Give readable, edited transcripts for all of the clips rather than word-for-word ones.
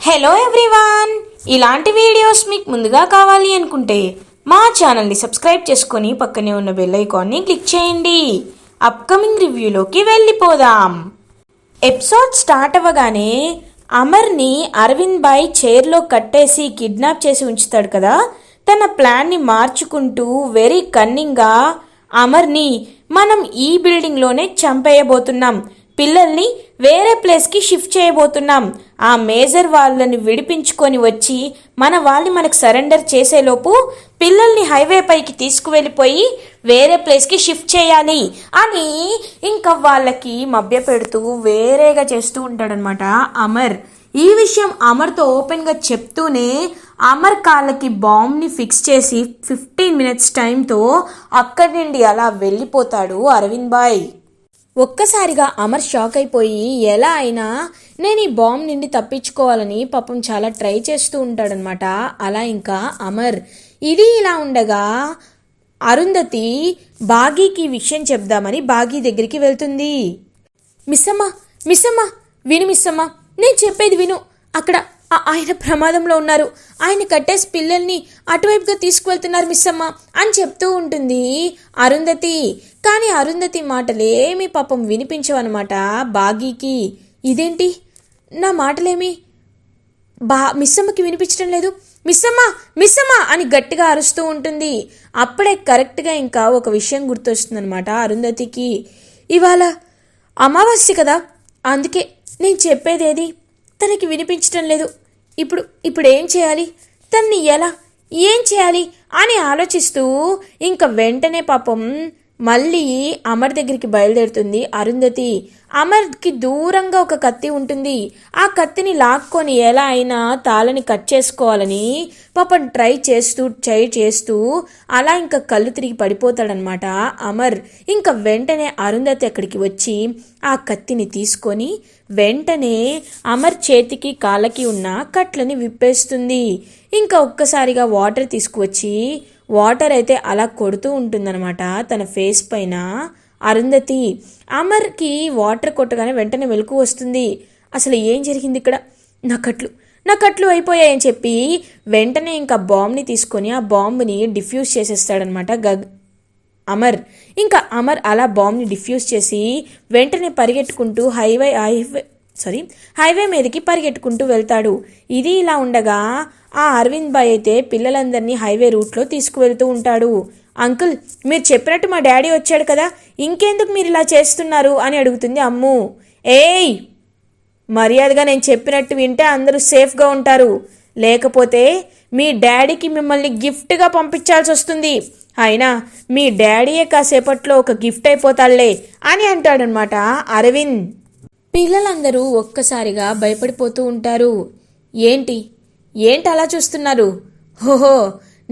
Hello everyone, ఇలాంటి videos మీకు ముందుగా కావాలి అనుకుంటే మా ఛానల్ని సబ్స్క్రైబ్ చేసుకొని పక్కనే ఉన్న బెల్ ఐకాన్ని క్లిక్ చేయండి. అప్కమింగ్ రివ్యూలోకి వెళ్ళిపోదాం. ఎపిసోడ్ స్టార్ట్ అవ్వగానే అమర్ని అరవింద్ బాయ్ చైర్లో కట్టేసి కిడ్నాప్ చేసి ఉంచుతాడు కదా. తన ప్లాన్ని మార్చుకుంటూ వెరీ కన్నింగ్గా అమర్ని మనం ఈ బిల్డింగ్లోనే చంపేయబోతున్నాం, పిల్లల్ని వేరే ప్లేస్కి షిఫ్ట్ చేయబోతున్నాం, ఆ మేజర్ వాళ్ళని విడిపించుకొని వచ్చి మన వాళ్ళని మనకు సరెండర్ చేసేలోపు పిల్లల్ని హైవే పైకి తీసుకువెళ్ళిపోయి వేరే ప్లేస్కి షిఫ్ట్ చేయాలి అని ఇంకా వాళ్ళకి మభ్య పెడుతూ వేరేగా చేస్తూ ఉంటాడనమాట అమర్. ఈ విషయం అమర్తో ఓపెన్గా చెప్తూనే అమర్ కాళ్ళకి బాంబ్ని ఫిక్స్ చేసి 15 minutes టైంతో అక్కడి నుండి అలా వెళ్ళిపోతాడు అరవింద్ బాయ్. ఒక్కసారిగా అమర్ షాక్ అయిపోయి ఎలా అయినా నేను ఈ బాంబ్ నుండి తప్పించుకోవాలని పాపం చాలా ట్రై చేస్తూ ఉంటాడనమాట. అలా ఇంకా అమర్ ఇది ఇలా ఉండగా అరుంధతి బాగీకి విషయం చెప్దామని బాగీ దగ్గరికి వెళ్తుంది. మిస్సమ్మ విను మిస్సమ్మ, నేను చెప్పేది విను, అక్కడ ఆయన ప్రమాదంలో ఉన్నారు, ఆయన కట్టేసి పిల్లల్ని అటువైపుగా తీసుకువెళ్తున్నారు మిస్సమ్మ అని చెప్తూ ఉంటుంది అరుంధతి. కానీ అరుంధతి మాటలేమి పాపం వినిపించవన్నమాట బాగీకి. ఇదేంటి నా మాటలేమి మిస్సమ్మకి వినిపించడం లేదు, మిస్సమ్మ అని గట్టిగా అరుస్తూ ఉంటుంది. అప్పుడే కరెక్ట్గా ఇంకా ఒక విషయం గుర్తొస్తుందనమాట అరుంధతికి. ఇవాళ అమావాస్య కదా, అందుకే నేను చెప్పేదేది తనకి వినిపించటం లేదు. ఇప్పుడు ఏం చేయాలి, తన్ని ఏం చేయాలి అని ఆలోచిస్తూ ఇంకా వెంటనే పాపం మళ్ళీ అమర్ దగ్గరికి బయలుదేరుతుంది అరుంధతి. అమర్కి దూరంగా ఒక కత్తి ఉంటుంది. ఆ కత్తిని లాక్కొని ఎలా అయినా తాళని కట్ చేసుకోవాలని పాపం ట్రై చేస్తూ అలా ఇంకా కళ్ళు తిరిగి పడిపోతాడనమాట అమర్. ఇంకా వెంటనే అరుంధతి అక్కడికి వచ్చి ఆ కత్తిని తీసుకొని వెంటనే అమర్ చేతికి కాళ్ళకి ఉన్న కట్లని విప్పేస్తుంది. ఇంకా ఒక్కసారిగా వాటర్ తీసుకువచ్చి వాటర్ అయితే అలా కొడుతూ ఉంటుందన్నమాట తన ఫేస్ పైన అరుంధతి. అమర్కి వాటర్ కొట్టగానే వెంటనే వెలుకు వస్తుంది. అసలు ఏం జరిగింది ఇక్కడ, నా కట్లు అయిపోయాయని చెప్పి వెంటనే ఇంకా బాంబ్ని తీసుకొని ఆ బాంబుని డిఫ్యూజ్ చేసేస్తాడనమాట అమర్. ఇంకా అమర్ అలా బాంబ్ని డిఫ్యూజ్ చేసి వెంటనే పరిగెట్టుకుంటూ హైవే మీదకి పరిగెట్టుకుంటూ వెళ్తాడు. ఇది ఇలా ఉండగా ఆ అరవింద్ బాయ్ అయితే పిల్లలందరినీ హైవే రూట్లో తీసుకువెళ్తూ ఉంటాడు. అంకుల్, మీరు చెప్పినట్టు మా డాడీ వచ్చాడు కదా, ఇంకెందుకు మీరు ఇలా చేస్తున్నారు అని అడుగుతుంది అమ్ము. ఏయ్, మర్యాదగా నేను చెప్పినట్టు వింటే అందరూ సేఫ్గా ఉంటారు, లేకపోతే మీ డాడీకి మిమ్మల్ని గిఫ్ట్గా పంపించాల్సి వస్తుంది, అయినా మీ డాడీయే కాసేపట్లో ఒక గిఫ్ట్ అయిపోతాడులే అని అంటాడనమాట అరవింద్. పిల్లలందరూ ఒక్కసారిగా భయపడిపోతూ ఉంటారు. ఏంటి అలా చూస్తున్నారు? హోహో,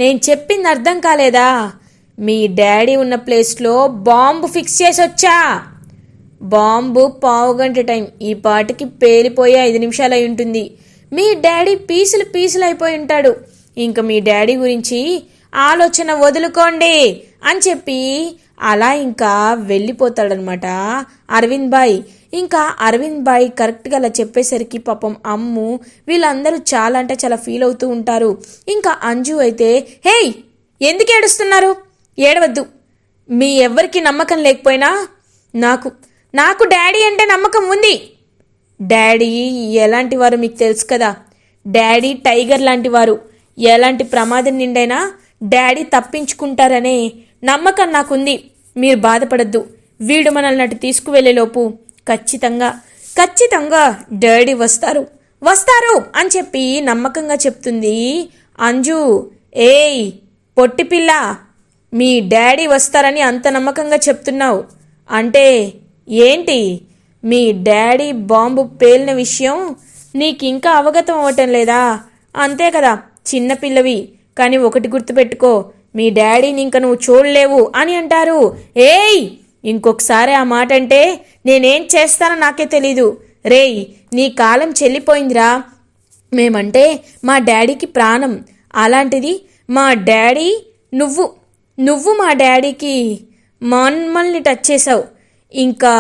నేను చెప్పింది అర్థం కాలేదా? మీ డాడీ ఉన్న ప్లేస్లో బాంబు ఫిక్స్ చేసి వచ్చా. బాంబు 15 గంట టైం, ఈ పాటికి పేలిపోయే 5 నిమిషాలు అయి ఉంటుంది. మీ డాడీ పీసులు అయిపోయి ఉంటాడు. ఇంకా మీ డాడీ గురించి ఆలోచన వదులుకోండి అని చెప్పి అలా ఇంకా వెళ్ళిపోతాడనమాట అరవింద్ బాయ్. ఇంకా అరవింద్ బాయ్ కరెక్ట్గా అలా చెప్పేసరికి పాపం అమ్ము వీళ్ళందరూ చాలా అంటే చాలా ఫీల్ అవుతూ ఉంటారు. ఇంకా అంజు అయితే, హేయ్, ఎందుకు ఏడుస్తున్నారు? ఏడవద్దు, మీ ఎవ్వరికి నమ్మకం లేకపోయినా నాకు డాడీ అంటే నమ్మకం ఉంది. డాడీ ఎలాంటి వారు మీకు తెలుసు కదా, డాడీ టైగర్ లాంటి వారు, ఎలాంటి ప్రమాదం నిండైనా డాడీ తప్పించుకుంటారనే నమ్మకం నాకుంది. మీరు బాధపడద్దు, వీడు మనల్ని అటు తీసుకువెళ్ళేలోపు ఖచ్చితంగా డాడీ వస్తారు అని చెప్పి నమ్మకంగా చెప్తుంది అంజు. ఏయ్ పొట్టిపిల్ల, మీ డాడీ వస్తారని అంత నమ్మకంగా చెప్తున్నావు అంటే ఏంటి? మీ డాడీ బాంబు పేలిన విషయం నీకు ఇంకా అవగతం అవ్వటం లేదా? అంతే కదా, చిన్నపిల్లవి. కానీ ఒకటి గుర్తుపెట్టుకో, మీ డాడీని ఇంక నువ్వు చూడలేవు అని అంటారు. ఏయ్, ఇంకొకసారి ఆ మాట అంటే నేనేం చేస్తానో నాకే తెలీదు. రేయ్, నీ కాలం చెల్లిపోయిందిరా. మేమంటే మా డాడీకి ప్రాణం, అలాంటిది మా డాడీ నువ్వు మా డాడీకి మమ్మల్ని టచ్ చేసావు. ఇంకా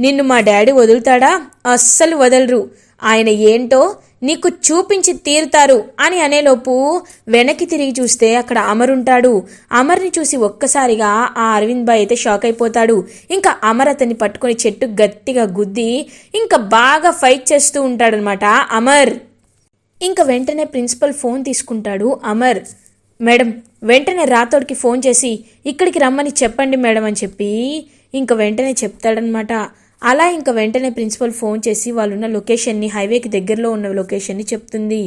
నిన్ను మా డాడీ వదులుతాడా? అస్సలు వదలరు. ఆయన ఏంటో నీకు చూపించి తీరుతారు అని అనేలోపు వెనక్కి తిరిగి చూస్తే అక్కడ అమర్ ఉంటాడు. అమర్ని చూసి ఒక్కసారిగా ఆ అరవింద్ బాయ్ అయితే షాక్ అయిపోతాడు. ఇంకా అమర్ అతన్ని పట్టుకొని చెట్టు గట్టిగా గుద్ది ఇంకా బాగా ఫైట్ చేస్తూ ఉంటాడనమాట అమర్. ఇంకా వెంటనే ప్రిన్సిపల్ ఫోన్ తీసుకుంటాడు అమర్. మేడం, వెంటనే రాథోడ్కి ఫోన్ చేసి ఇక్కడికి రమ్మని చెప్పండి మేడం అని చెప్పి ఇంకా వెంటనే చెప్తాడనమాట. అలా ఇంకా వెంటనే ప్రిన్సిపల్ ఫోన్ చేసి వాళ్ళున్న లొకేషన్ని, హైవేకి దగ్గరలో ఉన్న లొకేషన్ని చెప్తుంది.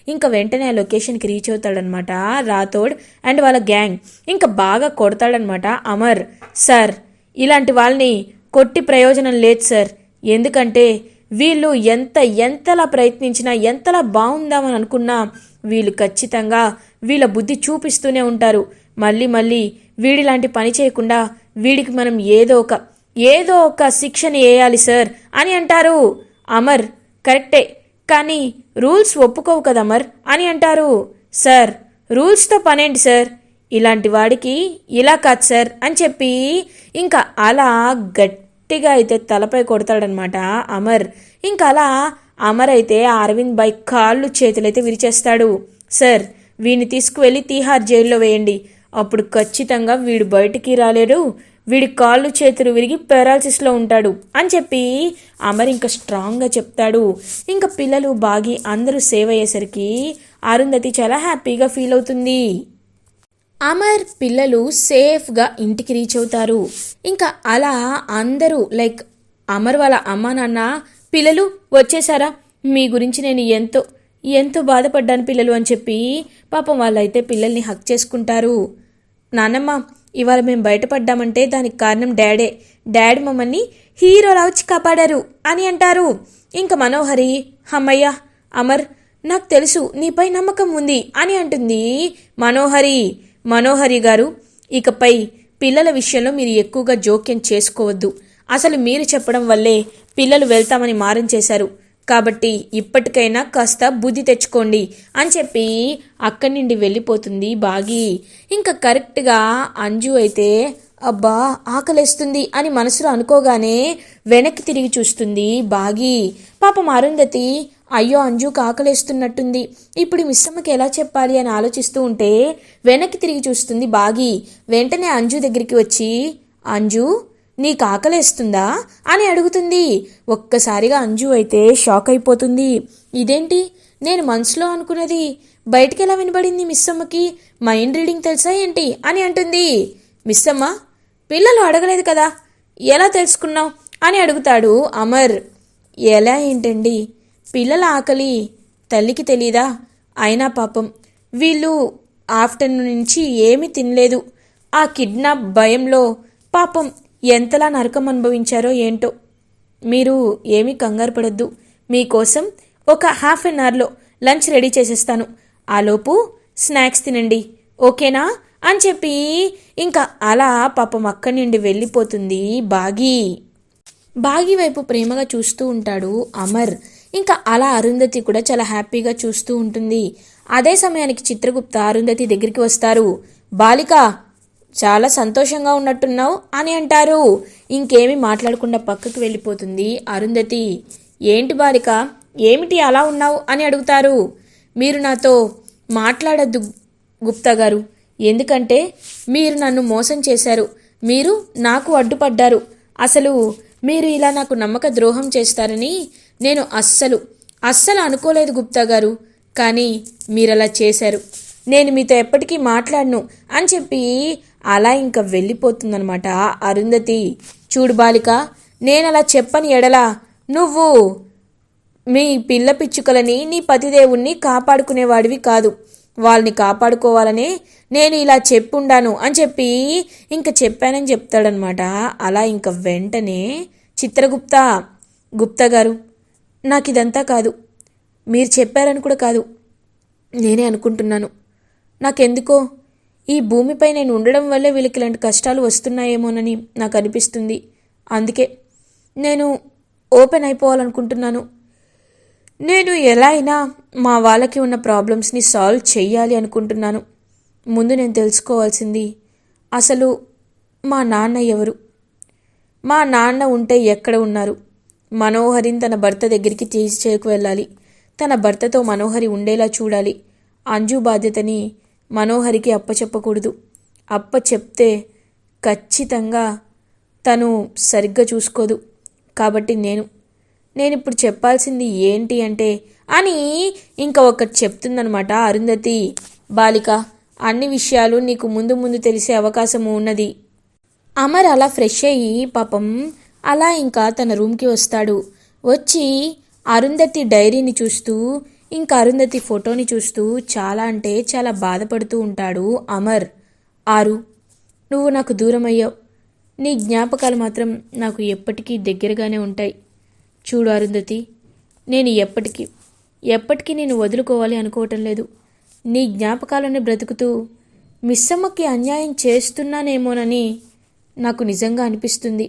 ఇంకా వెంటనే ఆ లొకేషన్కి రీచ్ అవుతాడనమాట రాథోడ్ అండ్ వాళ్ళ గ్యాంగ్. ఇంకా బాగా కొడతాడనమాట అమర్. సార్, ఇలాంటి వాళ్ళని కొట్టి ప్రయోజనం లేదు సార్. ఎందుకంటే వీళ్ళు ఎంతలా ప్రయత్నించినా, ఎంతలా బాగుందామని అనుకున్నా వీళ్ళు ఖచ్చితంగా వీళ్ళ బుద్ధి చూపిస్తూనే ఉంటారు. మళ్ళీ వీడిలాంటి పని చేయకుండా వీడికి మనం ఏదో ఒక శిక్షని వేయాలి సార్ అని అంటారు. అమర్, కరెక్టే, కానీ రూల్స్ ఒప్పుకోవు కదా అమర్ అని అంటారు. సార్, రూల్స్తో పనేంటి సార్, ఇలాంటి వాడికి ఇలా కాదు సార్ అని చెప్పి ఇంకా అలా గట్టిగా అయితే తలపై కొడతాడనమాట అమర్. ఇంకా అలా అమర్ అయితే అరవింద్ బాయ్ కాళ్ళు చేతులైతే విరిచేస్తాడు. సార్, వీడిని తీసుకువెళ్ళి తీహార్ జైల్లో వేయండి. అప్పుడు ఖచ్చితంగా వీడు బయటికి రాలేడు, వీడి కాళ్ళు చేతులు విరిగి పెరాలసిస్లో ఉంటాడు అని చెప్పి అమర్ ఇంకా స్ట్రాంగ్గా చెప్తాడు. ఇంకా పిల్లలు బాగి అందరూ సేవ్ అయ్యేసరికి అరుంధతి చాలా హ్యాపీగా ఫీల్ అవుతుంది. అమర్ పిల్లలు సేఫ్గా ఇంటికి రీచ్ అవుతారు. ఇంకా అలా అందరూ లైక్ అమర్ వాళ్ళ అమ్మ నాన్న, పిల్లలు వచ్చేసారా, మీ గురించి నేను ఎంతో బాధపడ్డాను పిల్లలు అని చెప్పి పాపం వాళ్ళైతే పిల్లల్ని హక్ చేసుకుంటారు. నాన్నమ్మ, ఇవాళ మేము బయటపడ్డామంటే దానికి కారణం డాడీ మమ్మల్ని హీరోలా వచ్చి కాపాడారు అని అంటారు. ఇంకా మనోహరి, అమ్మయ్య అమర్, నాకు తెలుసు నీపై నమ్మకం ఉంది అని అంటుంది మనోహరి గారు, ఇకపై పిల్లల విషయంలో మీరు ఎక్కువగా జోక్యం చేసుకోవద్దు. అసలు మీరు చెప్పడం వల్లే పిల్లలు వెళ్తామని మారం చేశారు. కాబట్టి ఇప్పటికైనా కాస్త బుద్ధి తెచ్చుకోండి అని చెప్పి అక్కడి నుండి వెళ్ళిపోతుంది బాగి. ఇంకా కరెక్ట్గా అంజు అయితే అబ్బా ఆకలేస్తుంది అని మనసులో అనుకోగానే వెనక్కి తిరిగి చూస్తుంది బాగి. పాపం అరుంధతి అయ్యో అంజుకు ఆకలేస్తున్నట్టుంది, ఇప్పుడు మిస్సమ్మకి ఎలా చెప్పాలి అని ఆలోచిస్తూ ఉంటే వెనక్కి తిరిగి చూస్తుంది బాగి. వెంటనే అంజు దగ్గరికి వచ్చి, అంజు నీకు ఆకలేస్తుందా అని అడుగుతుంది. ఒక్కసారిగా అంజు అయితే షాక్ అయిపోతుంది. ఇదేంటి, నేను మనసులో అనుకున్నది బయటికి ఎలా వినబడింది మిస్సమ్మకి, మైండ్ రీడింగ్ తెలుసా ఏంటి అని అంటుంది. మిస్సమ్మ, పిల్లలు అడగలేదు కదా, ఎలా తెలుసుకున్నావు అని అడుగుతాడు అమర్. ఎలా ఏంటండి, పిల్లల ఆకలి తల్లికి తెలీదా? అయినా పాపం వీళ్ళు ఆఫ్టర్నూన్ నుంచి ఏమీ తినలేదు. ఆ కిడ్నాప్ భయంలో పాపం ఎంతలా నరకం అనుభవించారో ఏంటో. మీరు ఏమీ కంగారు పడొద్దు, మీకోసం ఒక హాఫ్ అన్ అవర్లో లంచ్ రెడీ చేసేస్తాను, ఆలోపు స్నాక్స్ తినండి, ఓకేనా అని చెప్పి ఇంకా అలా పాపం అక్కడి నుండి వెళ్ళిపోతుంది బాగి వైపు ప్రేమగా చూస్తూ ఉంటాడు అమర్. ఇంకా అలా అరుంధతి కూడా చాలా హ్యాపీగా చూస్తూ ఉంటుంది. అదే సమయానికి చిత్రగుప్త అరుంధతి దగ్గరికి వస్తారు. బాలిక, చాలా సంతోషంగా ఉన్నట్టున్నావు అని అంటారు. ఇంకేమీ మాట్లాడకుండా పక్కకు వెళ్ళిపోతుంది అరుంధతి. ఏంటి బాలిక, ఏమిటి అలా ఉన్నావు అని అడుగుతారు. మీరు నాతో మాట్లాడద్దు గుప్తా గారు, ఎందుకంటే మీరు నన్ను మోసం చేశారు, మీరు నాకు అడ్డుపడ్డారు. అసలు మీరు ఇలా నాకు నమ్మక ద్రోహం చేస్తారని నేను అస్సలు అనుకోలేదు గుప్తా గారు, కానీ మీరలా చేశారు. నేను మీతో ఎప్పటికీ మాట్లాడను అని చెప్పి అలా ఇంకా వెళ్ళిపోతుందనమాట అరుంధతి. చూడు బాలిక, నేనలా చెప్పని ఎడలా నువ్వు మీ పిల్ల పిచ్చుకలని, నీ పతిదేవుణ్ణి కాపాడుకునేవాడివి కాదు. వాళ్ళని కాపాడుకోవాలనే నేను ఇలా చెప్పుండాను అని చెప్పి ఇంకా చెప్పానని చెప్తాడనమాట. అలా ఇంకా వెంటనే గుప్తా గారు, నాకు ఇదంతా కాదు, మీరు చెప్పారని కూడా కాదు, నేనే అనుకుంటున్నాను. నాకెందుకో ఈ భూమిపై నేను ఉండడం వల్లే వీళ్ళకి ఇలాంటి కష్టాలు వస్తున్నాయేమోనని నాకు అనిపిస్తుంది. అందుకే నేను ఓపెన్ అయిపోవాలనుకుంటున్నాను. నేను ఎలా అయినా మా వాళ్ళకి ఉన్న ప్రాబ్లమ్స్ని సాల్వ్ చెయ్యాలి అనుకుంటున్నాను. ముందు నేను తెలుసుకోవాల్సింది అసలు మా నాన్న ఎవరు, మా నాన్న ఉంటే ఎక్కడ ఉన్నారు. మనోహరిని తన భర్త దగ్గరికి తీసుకు వెళ్ళాలి. తన భర్తతో మనోహరి ఉండేలా చూడాలి. అంజు బాధ్యతని మనోహరికి అప్పచెప్పకూడదు. అప్పచెప్తే ఖచ్చితంగా తను సరిగ్గా చూసుకోదు. కాబట్టి నేనిప్పుడు చెప్పాల్సింది ఏంటి అంటే అని ఇంకా ఒకటి చెప్తుందనమాట అరుంధతి. బాలిక, అన్ని విషయాలు నీకు ముందు ముందు తెలిసే అవకాశము ఉన్నది. అమర్ అలా ఫ్రెష్ అయ్యి పాపం అలా ఇంకా తన రూమ్కి వస్తాడు. వచ్చి అరుంధతి డైరీని చూస్తూ ఇంకా అరుంధతి ఫోటోని చూస్తూ చాలా అంటే చాలా బాధపడుతూ ఉంటాడు అమర్. ఆరు, నువ్వు నాకు దూరం అయ్యావు. నీ జ్ఞాపకాలు మాత్రం నాకు ఎప్పటికీ దగ్గరగానే ఉంటాయి. చూడు అరుంధతి, నేను ఎప్పటికీ నేను వదులుకోవాలి అనుకోవటం లేదు. నీ జ్ఞాపకాలను బ్రతుకుతూ మిస్సమ్మకి అన్యాయం చేస్తున్నానేమోనని నాకు నిజంగా అనిపిస్తుంది.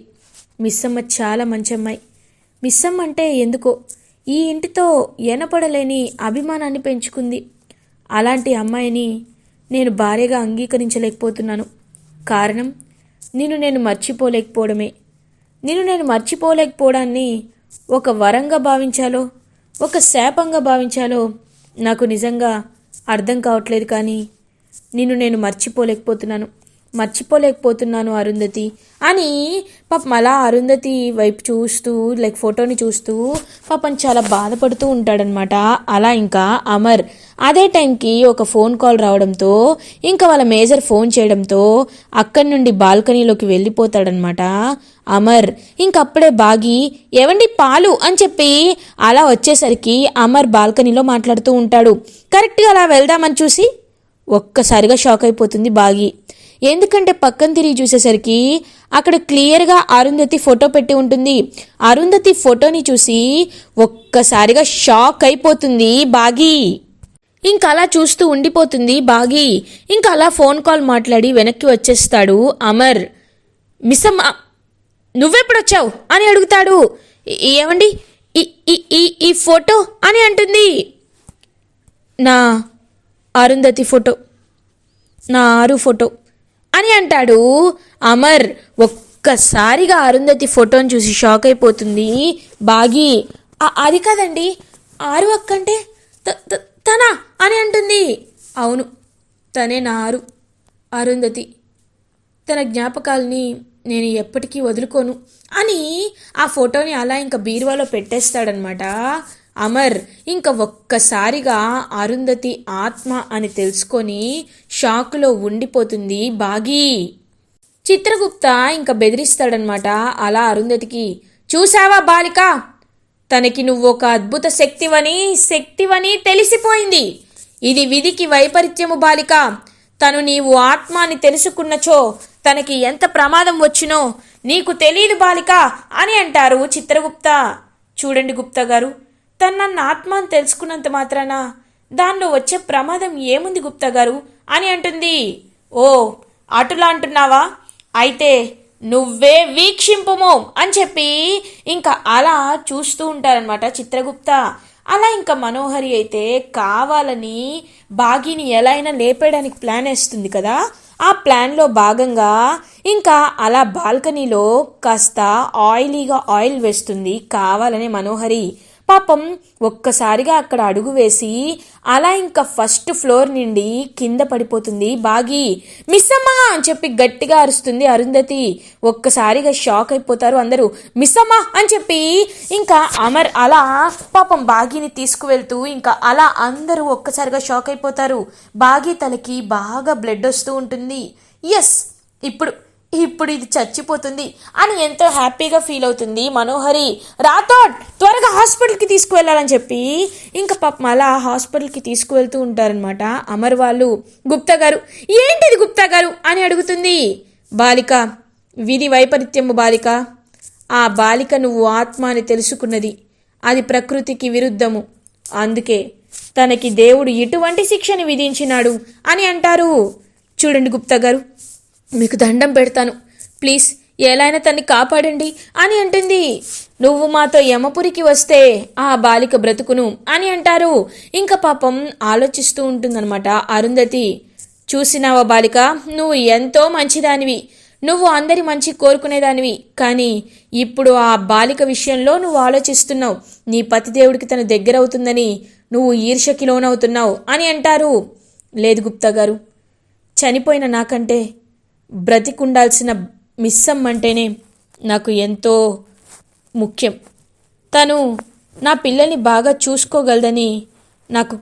మిస్సమ్మ చాలా మంచి అమ్మాయి. మిస్సమ్మ అంటే ఎందుకో ఈ ఇంటితో ఎనపడలేని అభిమానాన్ని పెంచుకుంది. అలాంటి అమ్మాయిని నేను భార్యగా అంగీకరించలేకపోతున్నాను. కారణం నేను మర్చిపోలేకపోవడమే. నేను మర్చిపోలేకపోవడాన్ని ఒక వరంగా భావించాలో ఒక శాపంగా భావించాలో నాకు నిజంగా అర్థం కావట్లేదు. కానీ నేను మర్చిపోలేకపోతున్నాను అరుంధతి అని పాపం అలా అరుంధతి వైపు చూస్తూ ఫోటోని చూస్తూ పాపం చాలా బాధపడుతూ ఉంటాడనమాట. అలా ఇంకా అమర్ అదే టైంకి ఒక ఫోన్ కాల్ రావడంతో ఇంకా వాళ్ళ మేజర్ ఫోన్ చేయడంతో అక్కడి నుండి బాల్కనీలోకి వెళ్ళిపోతాడనమాట అమర్. ఇంకప్పుడే బాగి ఏవండి పాలు అని చెప్పి అలా వచ్చేసరికి అమర్ బాల్కనీలో మాట్లాడుతూ ఉంటాడు. కరెక్ట్గా అలా వెళ్దామని చూసి ఒక్కసారిగా షాక్ అయిపోతుంది బాగి. ఎందుకంటే పక్కన తిరిగి చూసేసరికి అక్కడ క్లియర్గా అరుంధతి ఫోటో పెట్టి ఉంటుంది. అరుంధతి ఫోటోని చూసి ఒక్కసారిగా షాక్ అయిపోతుంది బాగి. ఇంకా అలా చూస్తూ ఉండిపోతుంది బాగి. ఇంకా అలా ఫోన్ కాల్ మాట్లాడి వెనక్కి వచ్చేస్తాడు అమర్. మిస్సమ్మ, నువ్వెప్పుడొచ్చావు అని అడుగుతాడు. ఏమండి ఈ ఫోటో అని అంటుంది. నా అరుంధతి ఫోటో, నా ఆరు ఫోటో అని అంటాడు అమర్. ఒక్కసారిగా అరుంధతి ఫోటోని చూసి షాక్ అయిపోతుంది బాగి. అది కాదండి, ఆరు అక్కంటే తనా అని అంటుంది. అవును, తనే నా అరుంధతి. తన జ్ఞాపకాలని నేను ఎప్పటికీ వదులుకోను అని ఆ ఫోటోని అలా ఇంకా బీరువాలో పెట్టేస్తాడనమాట అమర్. ఇంకా ఒక్కసారిగా అరుంధతి ఆత్మ అని తెలుసుకొని షాకులో ఉండిపోతుంది బాగి. చిత్రగుప్త ఇంకా బెదిరిస్తాడనమాట అలా అరుంధతికి. చూసావా బాలిక, తనకి నువ్వు ఒక అద్భుత శక్తివని తెలిసిపోయింది. ఇది విధికి వైపరీత్యము బాలిక. తను నీవు ఆత్మ అని తెలుసుకున్నచో తనకి ఎంత ప్రమాదం వచ్చినో నీకు తెలీదు బాలిక అని అంటారు చిత్రగుప్త. చూడండి గుప్తా గారు, తను నన్ను ఆత్మ అని తెలుసుకున్నంత మాత్రాన దానిలో వచ్చే ప్రమాదం ఏముంది గుప్తా గారు అని అంటుంది. ఓ, అటులా అంటున్నావా? అయితే నువ్వే వీక్షింపుము అని చెప్పి ఇంకా అలా చూస్తూ ఉంటారనమాట చిత్రగుప్త. అలా ఇంకా మనోహరి అయితే కావాలని బాగిని ఎలా అయినా లేపేయడానికి ప్లాన్ వేస్తుంది కదా. ఆ ప్లాన్లో భాగంగా ఇంకా అలా బాల్కనీలో కాస్త ఆయిల్ వేస్తుంది కావాలనే మనోహరి. పాపం ఒక్కసారిగా అక్కడ అడుగు వేసి అలా ఇంకా ఫస్ట్ ఫ్లోర్ నుండి కింద పడిపోతుంది బాగి. మిస్సమ్మా అని చెప్పి గట్టిగా అరుస్తుంది అరుంధతి. ఒక్కసారిగా షాక్ అయిపోతారు అందరూ. మిస్సమ్మా అని చెప్పి ఇంకా అమర్ అలా పాపం బాగిని తీసుకువెళ్తూ ఇంకా అలా అందరూ ఒక్కసారిగా షాక్ అయిపోతారు. బాగి తలకి బాగా బ్లడ్ వస్తూ ఉంటుంది. ఎస్, ఇప్పుడు ఇది చచ్చిపోతుంది అని ఎంతో హ్యాపీగా ఫీల్ అవుతుంది మనోహరి. రాథోడ్, త్వరగా హాస్పిటల్కి తీసుకువెళ్ళాలని చెప్పి ఇంకా పాపం అలా హాస్పిటల్కి తీసుకువెళ్తూ ఉంటారనమాట అమర్ వాళ్ళు. గుప్తా గారు, ఏంటిది గుప్తా గారు అని అడుగుతుంది. బాలిక, విధి వైపరీత్యము బాలిక. ఆ బాలిక నువ్వు ఆత్మ అని తెలుసుకున్నది. అది ప్రకృతికి విరుద్ధము. అందుకే తనకి దేవుడు ఇటువంటి శిక్షని విధించినాడు అని అంటారు. చూడండి గుప్తా గారు, మీకు దండం పెడతాను, ప్లీజ్ ఎలా అయినా తన్ని కాపాడండి అని అంటుంది. నువ్వు మాతో యమపురికి వస్తే ఆ బాలిక బ్రతుకును అని అంటారు. ఇంకా పాపం ఆలోచిస్తూ ఉంటుందన్నమాట అరుంధతి. చూసినావా బాలిక, నువ్వు ఎంతో మంచిదానివి, నువ్వు అందరి మంచి కోరుకునేదానివి. కానీ ఇప్పుడు ఆ బాలిక విషయంలో నువ్వు ఆలోచిస్తున్నావు. నీ పతిదేవుడికి తను దగ్గరవుతుందని నువ్వు ఈర్ష్యకి లోనవుతున్నావు అని అంటారు. లేదు గుప్తా గారు, చనిపోయిన నాకంటే బ్రతికుండాల్సిన మిస్సమ్మ అంటేనే నాకు ఎంతో ముఖ్యం. తను నా పిల్లల్ని బాగా చూసుకోగలదని నాకు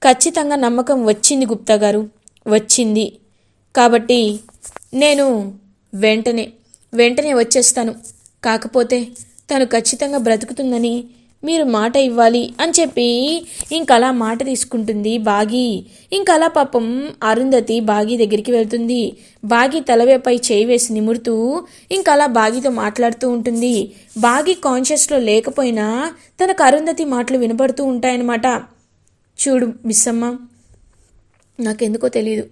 ఖచ్చితంగా నమ్మకం వచ్చింది గుప్తా గారు, వచ్చింది. కాబట్టి నేను వెంటనే వచ్చేస్తాను. కాకపోతే తను ఖచ్చితంగా బ్రతుకుతుందని మీరు మాట ఇవ్వాలి అని చెప్పి ఇంకలా మాట తీసుకుంటుంది బాగి. ఇంకలా పాపం అరుంధతి బాగి దగ్గరికి వెళ్తుంది. బాగి తలవేపై చేయి వేసి నిమురుతూ ఇంకలా బాగితో మాట్లాడుతూ ఉంటుంది. బాగి కాన్షియస్లో లేకపోయినా తనకు అరుంధతి మాటలు వినపడుతూ ఉంటాయన్నమాట. చూడు మిస్సమ్మ, నాకెందుకో తెలీదు,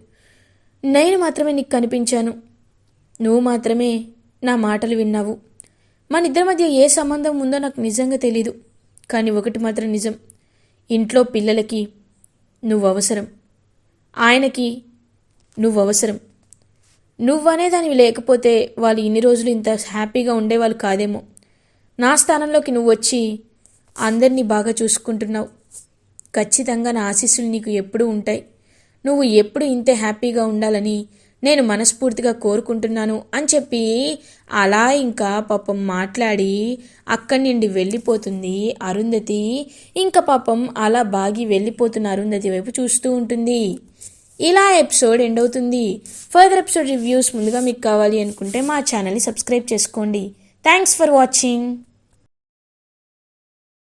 నేను మాత్రమే నీకు కనిపించాను, నువ్వు మాత్రమే నా మాటలు విన్నావు. మన ఇద్దరి మధ్య ఏ సంబంధం ఉందో నాకు నిజంగా తెలీదు. కానీ ఒకటి మాత్రం నిజం, ఇంట్లో పిల్లలకి నువ్వు అవసరం, ఆయనకి నువ్వు అవసరం. నువ్వనేదానివి లేకపోతే వాళ్ళు ఇన్ని రోజులు ఇంత హ్యాపీగా ఉండేవాళ్ళు కాదేమో. నా స్థానంలోకి నువ్వు వచ్చి అందరినీ బాగా చూసుకుంటున్నావు. ఖచ్చితంగా నా ఆశీస్సులు నీకు ఎప్పుడూ ఉంటాయి. నువ్వు ఎప్పుడు ఇంతే హ్యాపీగా ఉండాలని నేను మనస్ఫూర్తిగా కోరుకుంటున్నాను అని చెప్పి అలా ఇంకా పాపం మాట్లాడి అక్కడి నుండి వెళ్ళిపోతుంది అరుంధతి. ఇంకా పాపం అలా బాగి వెళ్ళిపోతున్న అరుంధతి వైపు చూస్తూ ఉంటుంది. ఇలా ఎపిసోడ్ ఎండ్ అవుతుంది. ఫర్దర్ ఎపిసోడ్ రివ్యూస్ ముందుగా మీకు కావాలి అనుకుంటే మా ఛానల్ని సబ్స్క్రైబ్ చేసుకోండి. Thanks for watching.